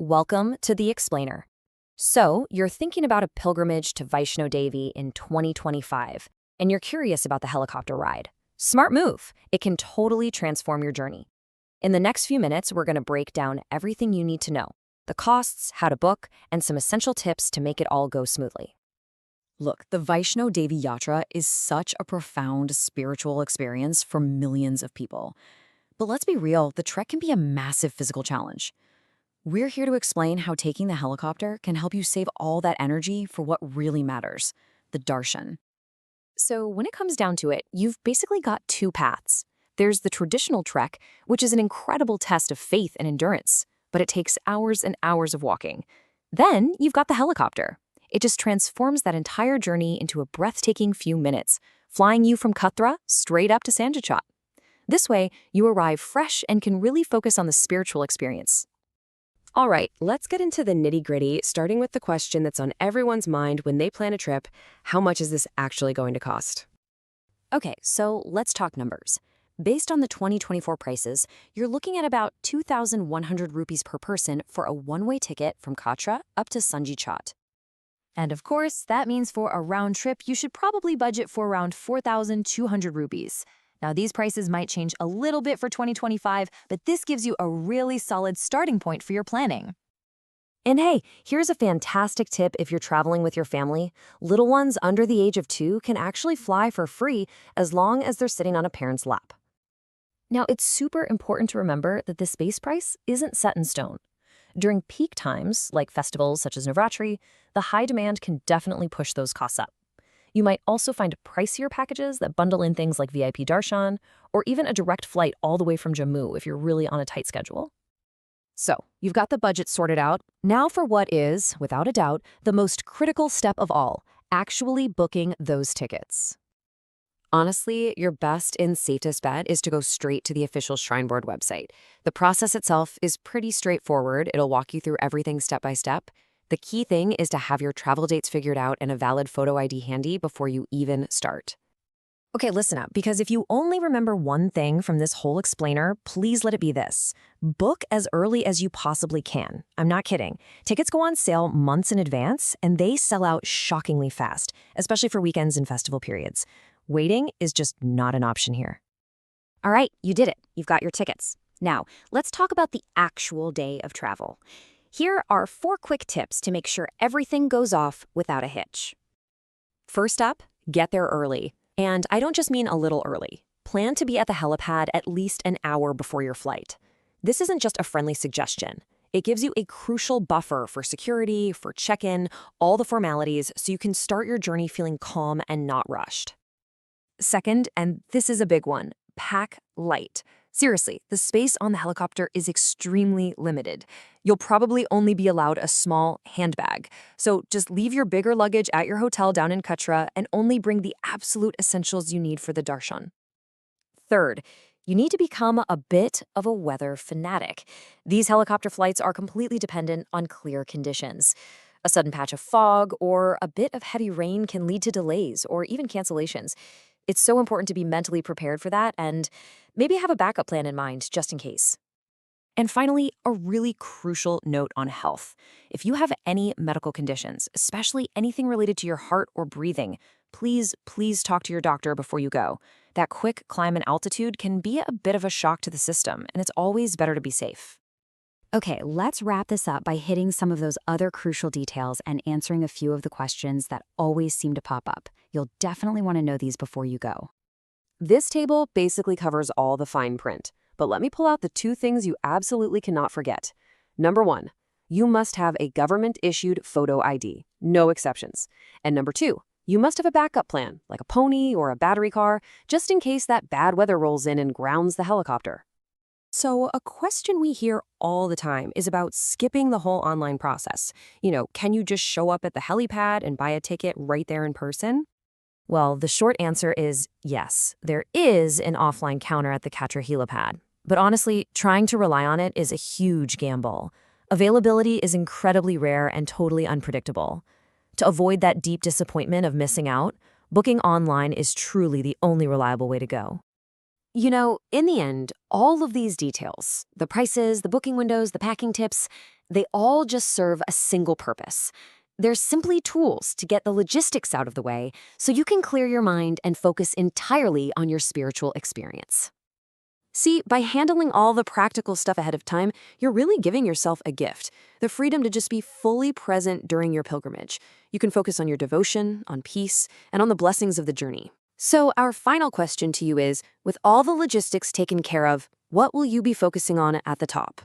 Welcome to The Explainer. So, you're thinking about a pilgrimage to Vaishno Devi in 2025, and you're curious about the helicopter ride. Smart move! It can totally transform your journey. In the next few minutes, we're going to break down everything you need to know, the costs, how to book, and some essential tips to make it all go smoothly. Look, the Vaishno Devi Yatra is such a profound spiritual experience for millions of people. But let's be real, the trek can be a massive physical challenge. We're here to explain how taking the helicopter can help you save all that energy for what really matters, the darshan. So when it comes down to it, you've basically got two paths. There's the traditional trek, which is an incredible test of faith and endurance, but it takes hours and hours of walking. Then you've got the helicopter. It just transforms that entire journey into a breathtaking few minutes, flying you from Katra straight up to Sanjichhat. This way, you arrive fresh and can really focus on the spiritual experience. All right, let's get into the nitty-gritty, starting with the question that's on everyone's mind when they plan a trip: how much is this actually going to cost? Okay, so let's talk numbers. Based on the 2024 prices, you're looking at about 2,100 rupees per person for a one-way ticket from Katra up to Sanjichhat. And of course, that means for a round trip, you should probably budget for around 4,200 rupees. Now, these prices might change a little bit for 2025, but this gives you a really solid starting point for your planning. And hey, here's a fantastic tip if you're traveling with your family. Little ones under the age of 2 can actually fly for free as long as they're sitting on a parent's lap. Now, it's super important to remember that this base price isn't set in stone. During peak times, like festivals such as Navratri, the high demand can definitely push those costs up. You might also find pricier packages that bundle in things like VIP darshan, or even a direct flight all the way from Jammu if you're really on a tight schedule. So, you've got the budget sorted out. Now for what is, without a doubt, the most critical step of all, actually booking those tickets. Honestly, your best and safest bet is to go straight to the official Shrine Board website. The process itself is pretty straightforward. It'll walk you through everything step by step. The key thing is to have your travel dates figured out and a valid photo ID handy before you even start. Okay, listen up, because if you only remember one thing from this whole explainer, please let it be this. Book as early as you possibly can. I'm not kidding. Tickets go on sale months in advance, and they sell out shockingly fast, especially for weekends and festival periods. Waiting is just not an option here. All right, you did it. You've got your tickets. Now, let's talk about the actual day of travel. Here are 4 quick tips to make sure everything goes off without a hitch. First up, get there early. And I don't just mean a little early. Plan to be at the helipad at least an hour before your flight. This isn't just a friendly suggestion. It gives you a crucial buffer for security, for check-in, all the formalities, so you can start your journey feeling calm and not rushed. Second, and this is a big one, pack light. Seriously, the space on the helicopter is extremely limited. You'll probably only be allowed a small handbag. So just leave your bigger luggage at your hotel down in Katra and only bring the absolute essentials you need for the darshan. Third, you need to become a bit of a weather fanatic. These helicopter flights are completely dependent on clear conditions. A sudden patch of fog or a bit of heavy rain can lead to delays or even cancellations. It's so important to be mentally prepared for that and maybe have a backup plan in mind just in case. And finally, a really crucial note on health. If you have any medical conditions, especially anything related to your heart or breathing, please talk to your doctor before you go. That quick climb in altitude can be a bit of a shock to the system, and it's always better to be safe. Okay, let's wrap this up by hitting some of those other crucial details and answering a few of the questions that always seem to pop up. You'll definitely want to know these before you go. This table basically covers all the fine print, but let me pull out the 2 things you absolutely cannot forget. Number 1, you must have a government-issued photo ID, no exceptions. And number 2, you must have a backup plan, like a pony or a battery car, just in case that bad weather rolls in and grounds the helicopter. So a question we hear all the time is about skipping the whole online process. Can you just show up at the helipad and buy a ticket right there in person? Well, the short answer is yes. There is an offline counter at the Katra helipad. But honestly, trying to rely on it is a huge gamble. Availability is incredibly rare and totally unpredictable. To avoid that deep disappointment of missing out, booking online is truly the only reliable way to go. In the end, all of these details, the prices, the booking windows, the packing tips, They all just serve a single purpose. They're simply tools to get the logistics out of the way so you can clear your mind and focus entirely on your spiritual experience. See, by handling all the practical stuff ahead of time, you're really giving yourself a gift, the freedom to just be fully present during your pilgrimage. You can focus on your devotion, on peace, and on the blessings of the journey. So our final question to you is, with all the logistics taken care of, what will you be focusing on at the top?